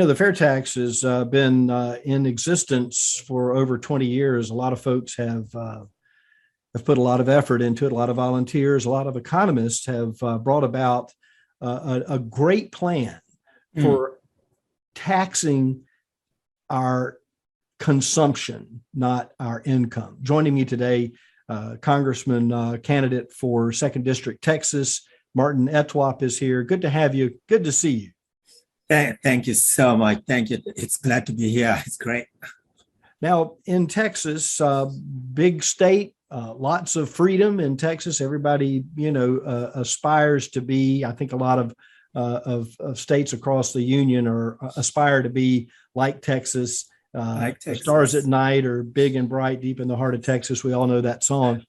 The FAIRtax has been in existence for over 20 years. A lot of folks have put a lot of effort into it. A lot of volunteers, a lot of economists have brought about a great plan for taxing our consumption, not our income. Joining me today, Congressman candidate for 2nd District, Texas, Martin Etwop is here. Good to have you. Good to see you. Thank you so much. Thank you. It's glad to be here. It's great. Now, in Texas, big state, lots of freedom in Texas. Everybody, aspires to be. I think a lot of states across the union aspire to be like Texas. Stars at night are big and bright deep in the heart of Texas. We all know that song.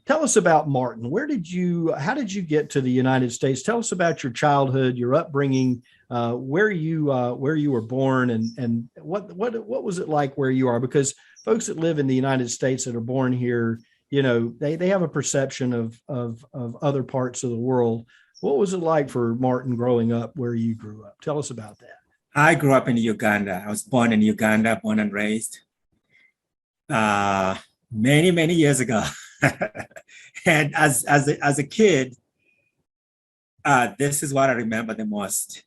Tell us about Martin. How did you get to the United States? Tell us about your childhood, your upbringing, where you were born, and what was it like where you are? Because folks that live in the United States that are born here, they have a perception of other parts of the world. What was it like for Martin growing up where you grew up? Tell us about that. I grew up in Uganda. I was born in Uganda, born and raised many, many years ago. And as a kid, this is what I remember the most.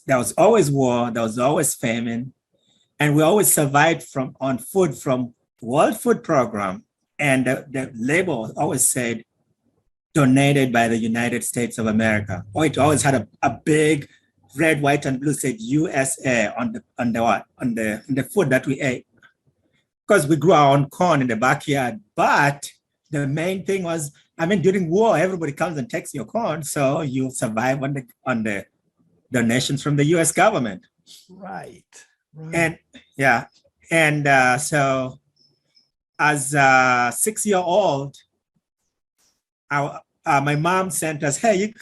There was always war, there was always famine, and we always survived on food from World Food Program. And the label always said, donated by the United States of America. Or it always had a big red, white, and blue said USA on the food that we ate. Because we grew our own corn in the backyard. But the main thing was, during war, everybody comes and takes your corn, so you survive on the donations from the U.S. government. Right. And yeah, and so as a 6-year-old, my mom sent us, hey,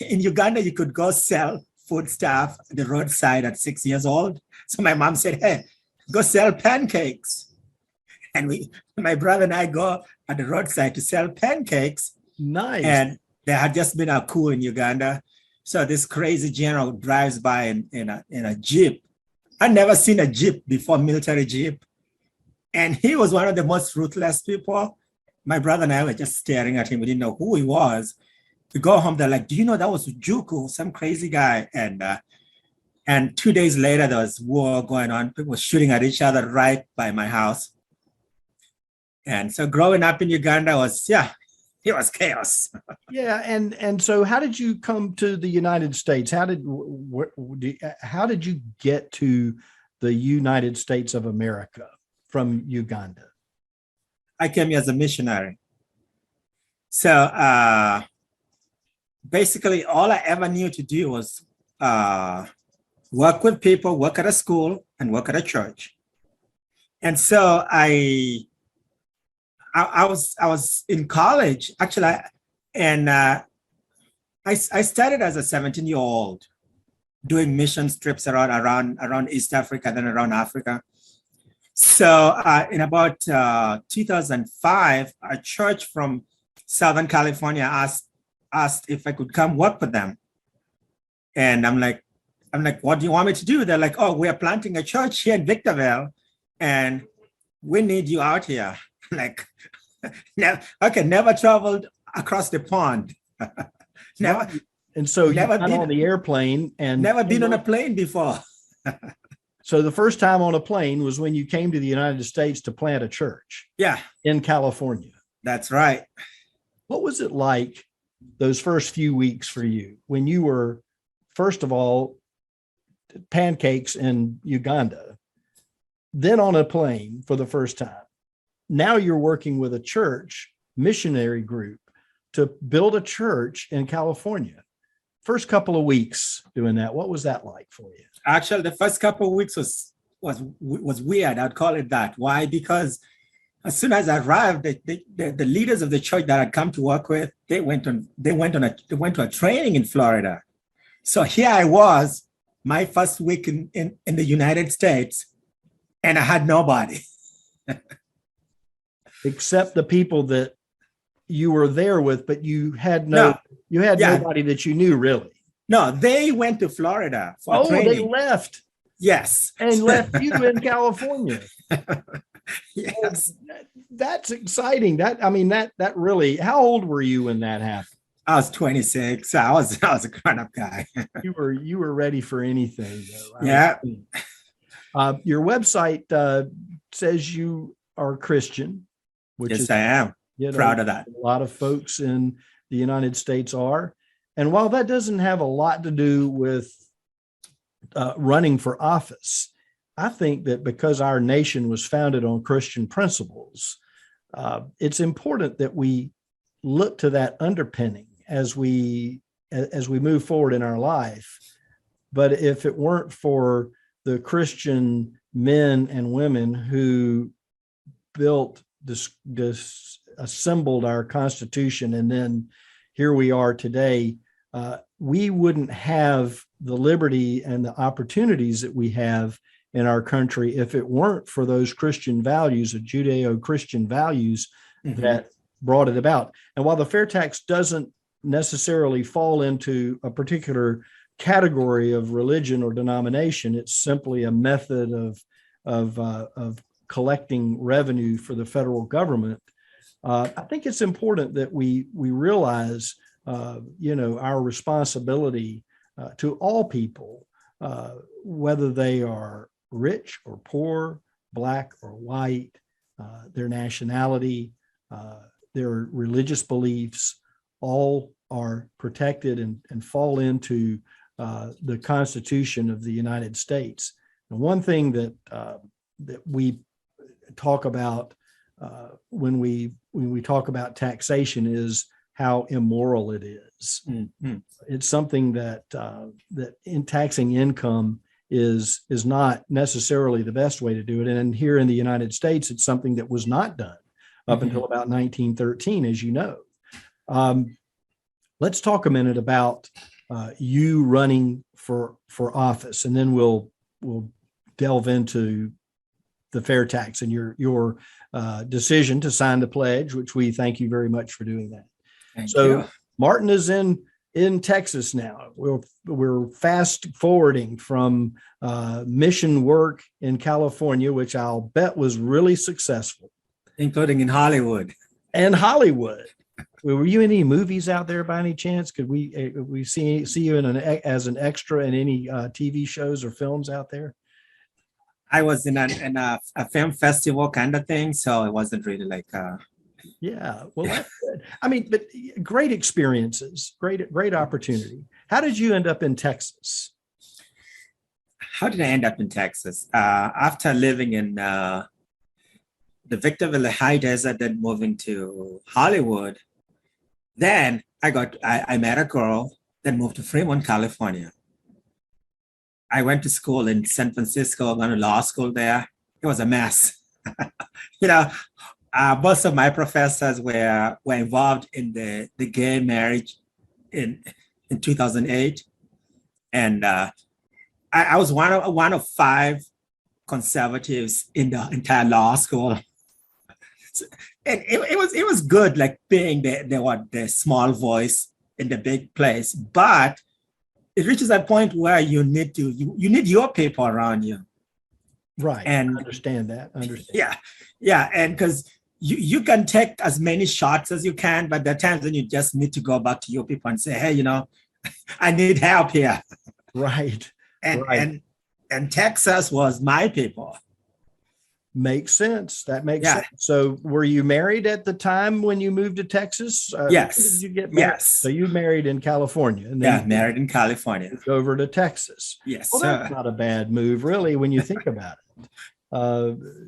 in Uganda, you could go sell food stuff at the roadside at 6 years old. So my mom said, hey, go sell pancakes. And my brother and I go at the roadside to sell pancakes. Nice. And there had just been a coup in Uganda. So this crazy general drives by in a Jeep. I'd never seen a Jeep before, military Jeep. And he was one of the most ruthless people. My brother and I were just staring at him. We didn't know who he was. We go home, they're like, do you know that was Juku, some crazy guy? And 2 days later, there was war going on. People were shooting at each other right by my house. And so growing up in Uganda it was chaos. Yeah, and so how did you come to the United States? How did you get to the United States of America from Uganda? I came here as a missionary. So basically, all I ever knew to do was work with people, work at a school, and work at a church. And so I was in college, actually, and I started as a 17-year-old doing mission trips around East Africa, then around Africa. So in about 2005, a church from Southern California asked if I could come work with them. And I'm like, what do you want me to do? They're like, oh, we're planting a church here in Victorville, and we need you out here. Like, never traveled across the pond. Never. And so never been on the airplane and never been on a plane before. So the first time on a plane was when you came to the United States to plant a church. Yeah. In California. That's right. What was it like those first few weeks for you when you were, first of all, pancakes in Uganda, then on a plane for the first time? Now you're working with a church missionary group to build a church in California. First couple of weeks doing that, what was that like for you? Actually, the first couple of weeks was weird. I'd call it that. Why? Because as soon as I arrived, the leaders of the church that I'd come to work with, they went to a training in Florida. So here I was, my first week in the United States, and I had nobody. Except the people that you were there with, but you had nobody that you knew, really. No, they went to Florida for training. They left. Yes. and left you in California. Yes. That's exciting. That really, how old were you when that happened? I was 26. I was a grown-up guy. You were ready for anything, though. Yeah. Your website says you are Christian, which Yes, is, I am. Proud of that. a lot of folks in the United States are. And while that doesn't have a lot to do with running for office, I think that because our nation was founded on Christian principles, it's important that we look to that underpinning as we move forward in our life. But if it weren't for the Christian men and women who built this assembled our Constitution, and then here we are today, we wouldn't have the liberty and the opportunities that we have in our country if it weren't for those Christian values, the Judeo-Christian values that brought it about. And while the FAIRtax doesn't necessarily fall into a particular category of religion or denomination, it's simply a method of collecting revenue for the federal government. I think it's important that we realize, our responsibility to all people, whether they are rich or poor, black or white, their nationality, their religious beliefs, all are protected and fall into the Constitution of the United States. And one thing that we talk about when we talk about taxation is how immoral it is. Mm-hmm. It's something that in taxing income is not necessarily the best way to do it. And here in the United States, it's something that was not done up until about 1913, as you know. Let's talk a minute about you running for office, and then we'll delve into the FAIRtax and your decision to sign the pledge, which we thank you very much for doing that. Thank you. Martin is in Texas now. We're fast forwarding from mission work in California, which I'll bet was really successful, including in Hollywood. And Hollywood. Were you in any movies out there by any chance? Could we see you as an extra in any TV shows or films out there? I was in a film festival kind of thing, so it wasn't really like. Yeah, well, that's good. But great experiences, great opportunity. How did you end up in Texas? How did I end up in Texas? After living in the Victorville High Desert, then moving to Hollywood, then I met a girl, then moved to Fremont, California. I went to school in San Francisco, went to law school there. It was a mess. Most of my professors were involved in the gay marriage in 2008. And I was one of 5 conservatives in the entire law school. And it was good, like being the small voice in the big place. But it reaches that point where you need your people around you. Right. And I understand that. Yeah. And because you can take as many shots as you can, but there are times when you just need to go back to your people and say, hey, I need help here. Right. And Texas was my people. Makes sense. That makes sense. So were you married at the time when you moved to Texas? Yes. Did you get married? Yes. So you married in California. And then married in California. Over to Texas. Yes, well, that's not a bad move, really, when you think about it.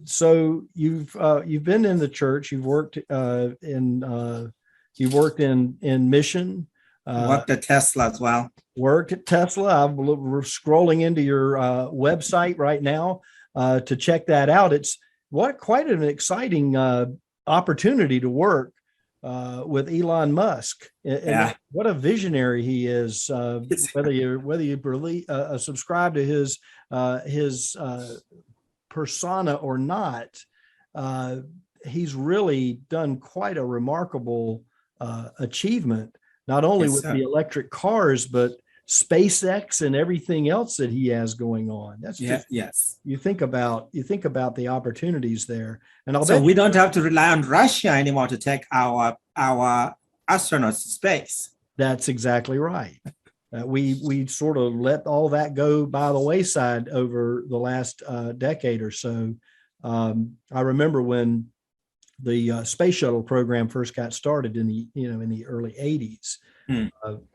So you've been in the church. You've worked in mission. Worked at Tesla as well. Worked at Tesla. We're scrolling into your website right now to check that out. It's quite an exciting opportunity to work with Elon Musk. And what a visionary he is. Whether you believe, subscribe to his persona or not, he's really done quite a remarkable achievement, not only with the electric cars, but SpaceX and everything else that he has going on. That's just, yes. you think about the opportunities there. And I'll So bet we don't have to rely on Russia anymore to take our astronauts to space. that's exactly right. We sort of let all that go by the wayside over the last decade or so. I remember when the space shuttle program first got started in the early 80s,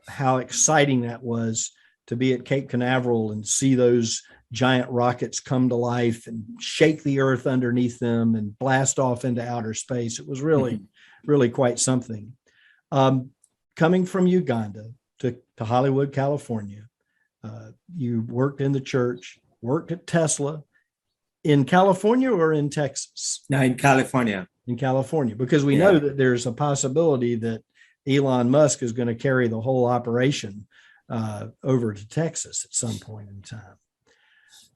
how exciting that was to be at Cape Canaveral and see those giant rockets come to life and shake the earth underneath them and blast off into outer space. It was really, really quite something. Coming from Uganda to Hollywood, California, you worked in the church, worked at Tesla in California or in Texas? No, in California. In California, because we know that there's a possibility that Elon Musk is going to carry the whole operation over to Texas at some point in time.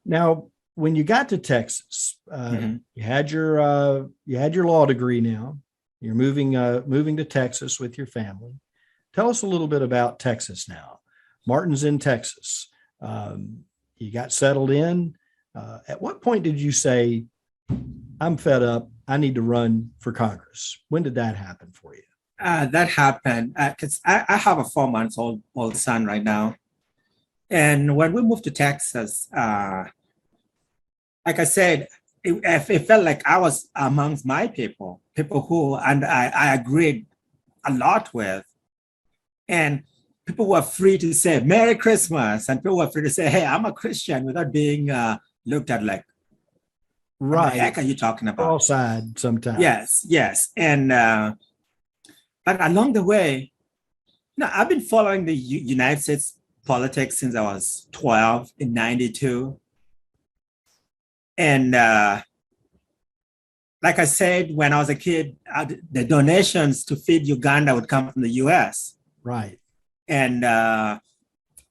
Now, when you got to Texas, you had your law degree. Now you're moving to Texas with your family. Tell us a little bit about Texas now. Martin's in Texas. You got settled in. At what point did you say, I'm fed up, I need to run for Congress? When did that happen for you? That happened because I have a 4-month-old son right now. And when we moved to Texas, like I said, it felt like I was amongst my people who and I agreed a lot with. And people were free to say Merry Christmas, and people were free to say, hey, I'm a Christian, without being looked at like, right, what the heck are you talking about? All side sometimes. Yes. And but along the way, I've been following the United States politics since I was 12 in 92. And like I said, when I was a kid, the donations to feed Uganda would come from the US. Right. And then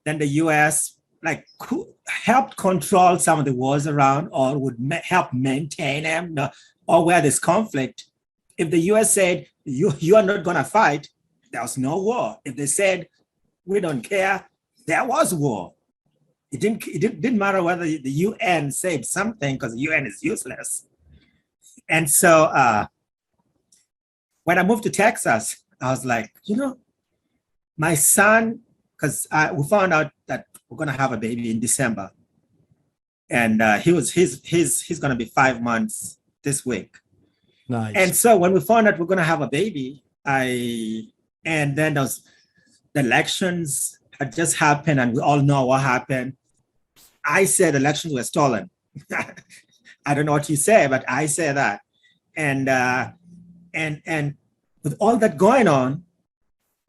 the US helped control some of the wars around, or would help maintain them, or where there's conflict. If the US said, you are not going to fight, there was no war. If they said, we don't care, there was war. It didn't matter whether the UN said something, because the UN is useless. And so when I moved to Texas, I was like, my son, because we found out that we're going to have a baby in December. And he's going to be 5 months this week. Nice. And so when we found out we're going to have a baby, and then the elections had just happened, and we all know what happened. I said elections were stolen. I don't know what you say, but I say that. And with all that going on,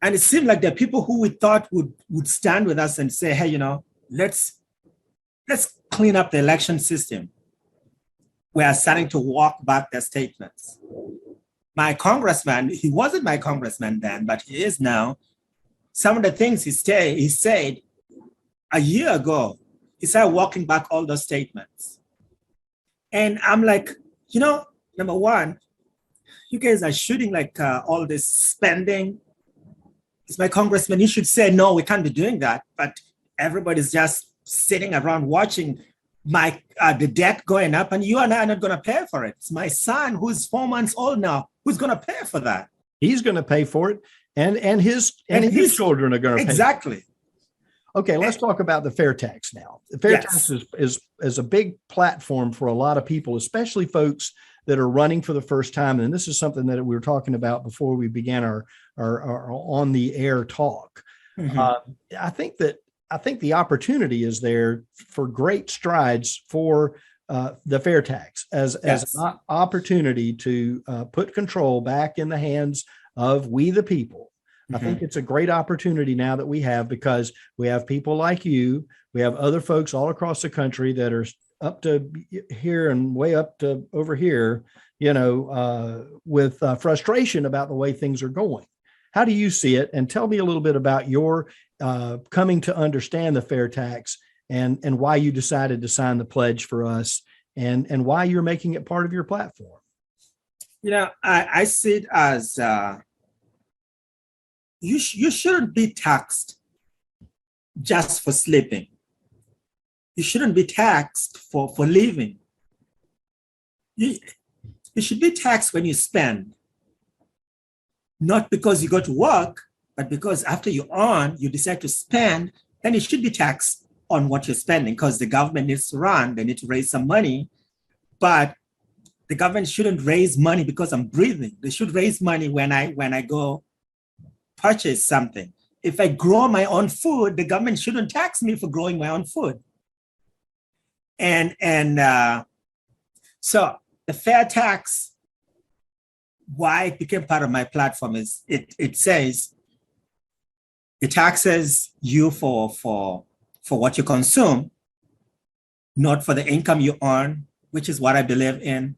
and it seemed like there are people who we thought would stand with us and say, hey, let's clean up the election system. We are starting to walk back their statements. My congressman, he wasn't my congressman then, but he is now. Some of the things he said a year ago, he started walking back all those statements. And I'm like, number one, you guys are shooting all this spending. It's my congressman, you should say, no, we can't be doing that. But everybody's just sitting around watching the debt going up, and you and I are not going to pay for it. It's my son, who's 4 months old now, who's going to pay for that. He's going to pay for it, and his children are going to pay. Exactly. Okay, let's talk about the FAIRtax now. The FAIRtax is a big platform for a lot of people, especially folks that are running for the first time. And this is something that we were talking about before we began our on the air talk. I think the opportunity is there for great strides for the FAIRtax as an opportunity to put control back in the hands of we the people. I think it's a great opportunity now that we have, because we have people like you, we have other folks all across the country that are up to here and way up to over here, with frustration about the way things are going. How do you see it? And tell me a little bit about your coming to understand the FAIRtax and why you decided to sign the pledge for us, and why you're making it part of your platform. I see it as you shouldn't be taxed just for sleeping. You shouldn't be taxed for living. You should be taxed when you spend, not because you go to work, but because after you earn, you decide to spend, then you should be taxed on what you're spending, because the government needs to run, they need to raise some money. But the government shouldn't raise money because I'm breathing. They should raise money when I go purchase something. If I grow my own food, the government shouldn't tax me for growing my own food. So the fair tax, why it became part of my platform is it says it taxes you for what you consume, not for the income you earn, which is what I believe in.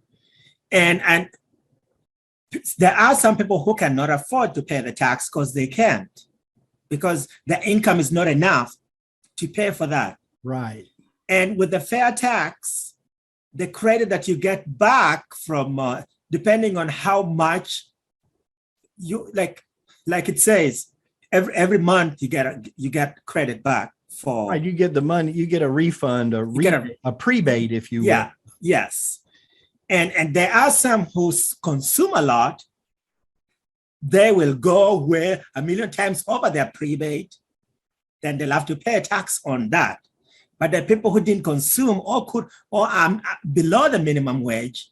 And there are some people who cannot afford to pay the tax because they can't, because the income is not enough to pay for that. Right. And with the fair tax, the credit that you get back from, depending on how much you like it says, every month you get credit back for. Right, you get the money, you get a refund, a prebate, if you will. Yeah. Yes. And there are some who consume a lot. They will go way 1,000,000 times over their prebate. Then they'll have to pay a tax on that. But the people who didn't consume or below the minimum wage,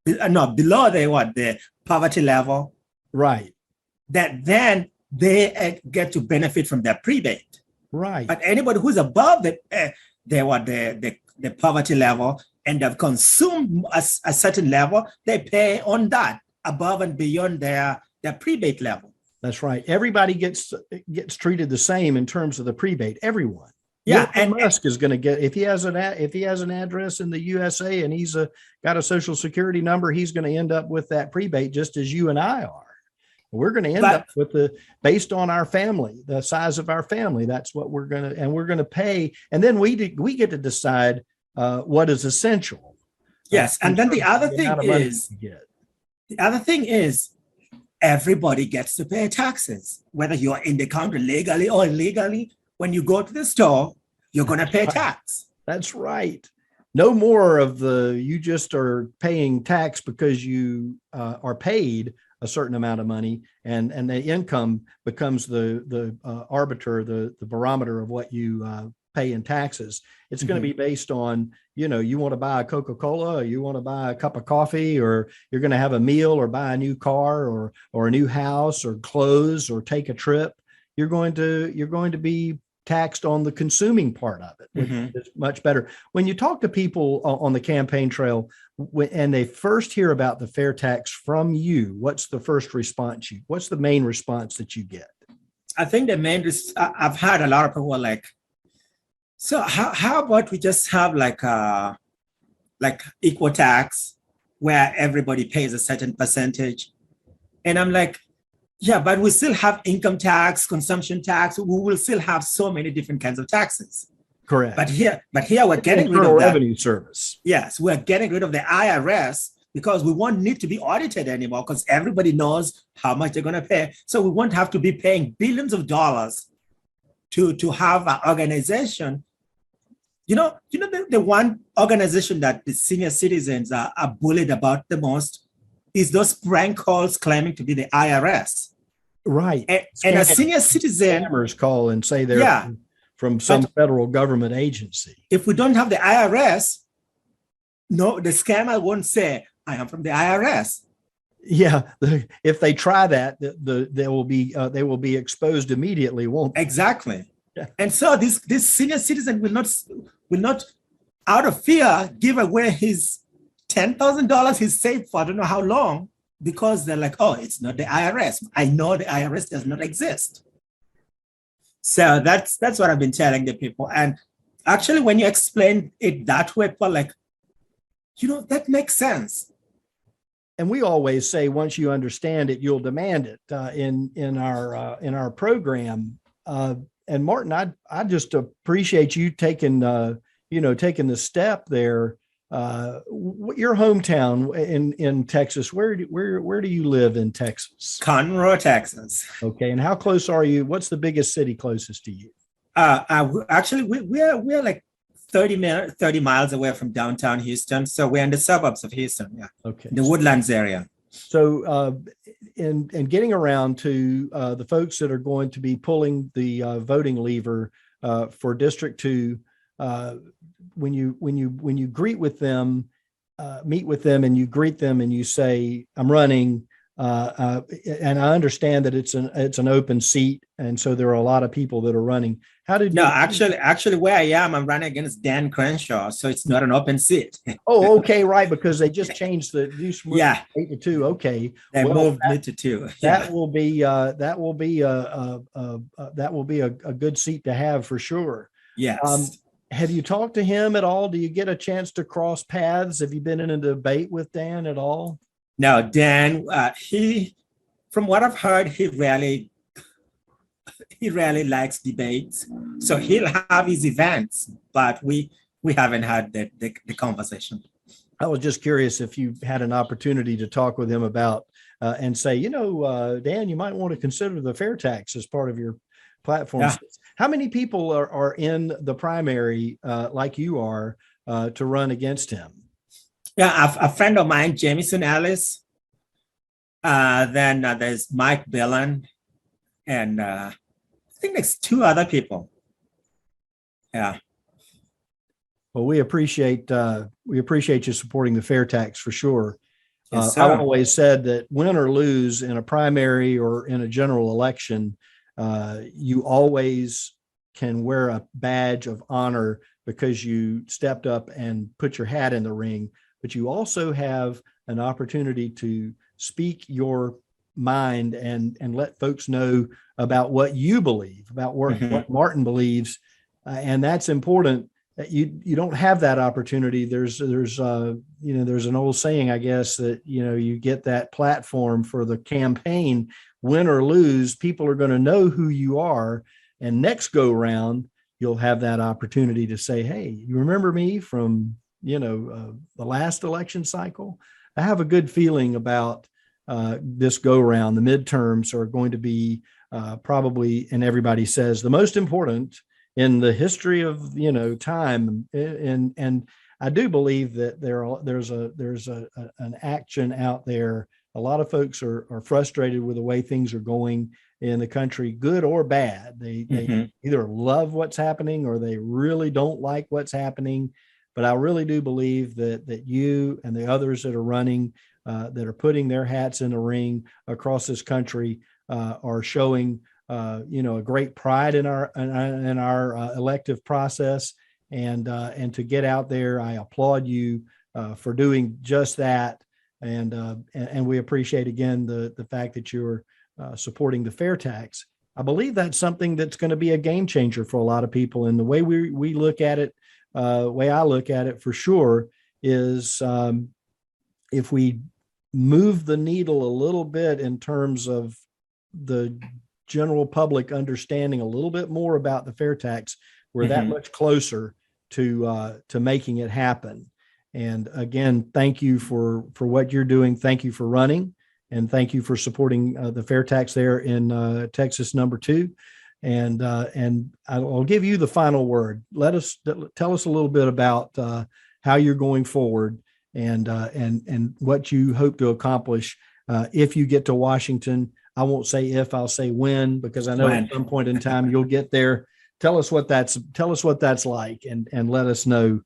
below the poverty level, right? That then they get to benefit from their prebate. Right. But anybody who's above the poverty level and have consumed a certain level, they pay on that above and beyond their prebate level. That's right. Everybody gets treated the same in terms of the prebate. Everyone. Yeah, and Musk is going to get, if he has an address in the USA and he's got a social security number, he's going to end up with that prebate just as you and I are. We're going to end up with based on our family, the size of our family. That's what we're going to pay, and then we get to decide what is essential. Yes, and then the other thing is, everybody gets to pay taxes, whether you're in the country legally or illegally. When you go to the store, you're going to pay tax. That's right. No more of you just are paying tax because you are paid a certain amount of money, and the income becomes the arbiter, the barometer of what you pay in taxes. It's going to be based on, you want to buy a Coca-Cola, or you want to buy a cup of coffee, or you're going to have a meal, or buy a new car, or a new house, or clothes, or take a trip. You're going to be taxed on the consuming part of it, which is much better. When you talk to people on the campaign trail and they first hear about the fair tax from you, what's the first response what's the main response that you get? I think I've had a lot of people like, so how about we just have like equal tax where everybody pays a certain percentage? And I'm like, yeah, but we still have income tax, consumption tax. We will still have so many different kinds of taxes. Correct. But here we're getting rid of that. Revenue Service. Yes, we're getting rid of the IRS because we won't need to be audited anymore because everybody knows how much they're going to pay. So we won't have to be paying billions of dollars to have an organization. The one organization that the senior citizens are bullied about the most is those prank calls claiming to be the IRS. Right. And a senior citizen. Scammers call and say they're from some federal government agency. If we don't have the IRS, no, the scammer won't say, I am from the IRS. Yeah. If they try that, they will be exposed immediately, won't they? Exactly. Yeah. And so this senior citizen will not, out of fear, give away his $10,000 he's saved for I don't know how long, because they're like, oh, it's not the IRS. I know the IRS does not exist. So that's what I've been telling the people. And actually, when you explain it that way, people are like, that makes sense. And we always say, once you understand it, you'll demand it in our program. And Martin, I just appreciate you taking the step there. Your hometown in Texas, where do you live in Texas? Conroe, Texas. Okay. And how close are you? What's the biggest city closest to you? Actually, we're like 30 miles away from downtown Houston. So we're in the suburbs of Houston. Yeah. Okay. The Woodlands area. So in getting around to the folks that are going to be pulling the voting lever for District 2, when you greet with them, meet with them, and you greet them and you say, "I'm running," and I understand that it's an open seat, and so there are a lot of people that are running. How did you? No, actually, where I am, I'm running against Dan Crenshaw, so it's not an open seat. Oh, okay, right, because they just changed the Yeah, 8 to 2. Okay, they moved me to 2. Yeah. that will be a good seat to have for sure. Yes. Have you talked to him at all? Do you get a chance to cross paths? Have you been in a debate with Dan at all? No, Dan, from what I've heard, he rarely likes debates. So he'll have his events, but we haven't had the conversation. I was just curious if you had an opportunity to talk with him about and say, Dan, you might want to consider the FAIRtax as part of your platform. Yeah. How many people are in the primary like you are to run against him? Yeah, a friend of mine, Jamison Ellis. Then there's Mike Billen, and I think there's 2 other people. Yeah. Well, we appreciate you supporting the FAIRtax for sure. Yes, I've always said that win or lose in a primary or in a general election, you always can wear a badge of honor because you stepped up and put your hat in the ring, but you also have an opportunity to speak your mind and let folks know about what you believe, about what Martin believes. And that's important. You don't have that opportunity. There's an old saying, I guess, that, you get that platform for the campaign, win or lose, people are going to know who you are. And next go round, you'll have that opportunity to say, hey, you remember me from, the last election cycle? I have a good feeling about this go round. The midterms are going to be probably, and everybody says, the most important in the history of time, and I do believe that there's an action out there. A lot of folks are frustrated with the way things are going in the country, good or bad. They either love what's happening or they really don't like what's happening. But I really do believe that you and the others that are running, that are putting their hats in the ring across this country, are showing a great pride in our elective process, and to get out there. I applaud you for doing just that, and we appreciate again the fact that you're supporting the FAIRtax. I believe that's something that's going to be a game changer for a lot of people. And the way we look at it, way I look at it for sure, is if we move the needle a little bit in terms of the general public understanding a little bit more about the FAIRtax, we're that much closer to making it happen. And again, thank you for what you're doing. Thank you for running, and thank you for supporting the FAIRtax there in Texas #2. And I'll give you the final word. Tell us a little bit about how you're going forward and what you hope to accomplish if you get to Washington. I won't say if, I'll say when, because I know at some point in time you'll get there. Tell us what that's like, and let us know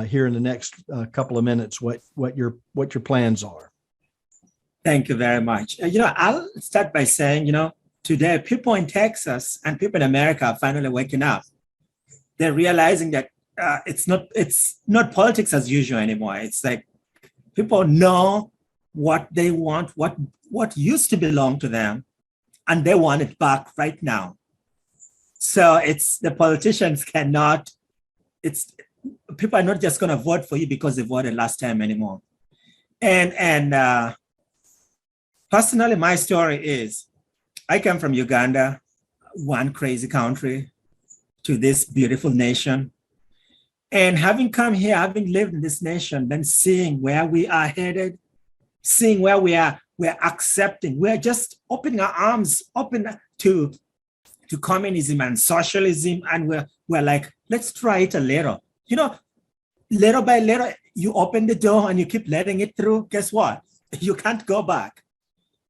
here in the next couple of minutes what your plans are. Thank you very much. I'll start by saying, today people in Texas and people in America are finally waking up. They're realizing that it's not politics as usual anymore. It's like people know what they want, what used to belong to them, and they want it back right now. So it's the politicians people are not just going to vote for you because they voted last time anymore. And personally, my story is, I come from Uganda, one crazy country, to this beautiful nation. And having come here, having lived in this nation, then seeing where we are headed, seeing where we're accepting, we're just opening our arms, open to to communism and socialism, and we're like, let's try it a little. You know, little by little, you open the door and you keep letting it through. Guess what? You can't go back.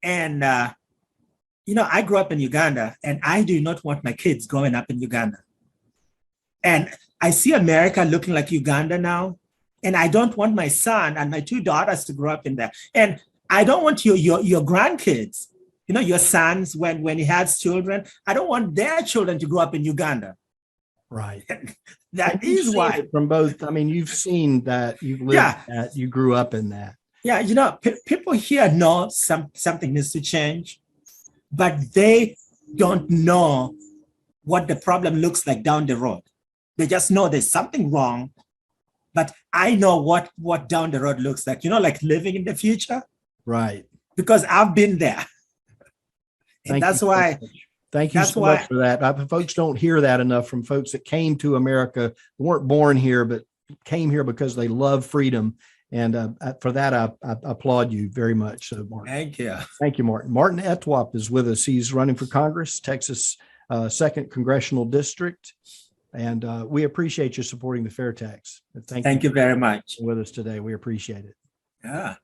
And you know, I grew up in Uganda, and I do not want my kids growing up in Uganda. And I see America looking like Uganda now, and I don't want my son and my two daughters to grow up in there. And I don't want your grandkids, you know, your sons, when he has children, I don't want their children to grow up in Uganda. Right. That You've is seen why. it from both. I mean, you've seen that, you've lived that, you grew up in that. Yeah, you know, people here know something needs to change, but they don't know what the problem looks like down the road. They just know there's something wrong, but I know what down the road looks like, you know, like living in the future. Right. Because I've been there. And Thank you why. so much. Thank you so much for that. Folks don't hear that enough from folks that came to America, weren't born here, but came here because they love freedom. And for that, I applaud you very much, Martin. Thank you. Thank you, Martin. Martin Etwop is with us. He's running for Congress, Texas 2nd Congressional District. And we appreciate you supporting the FAIRtax. Thank you very much. With us today. We appreciate it. Yeah.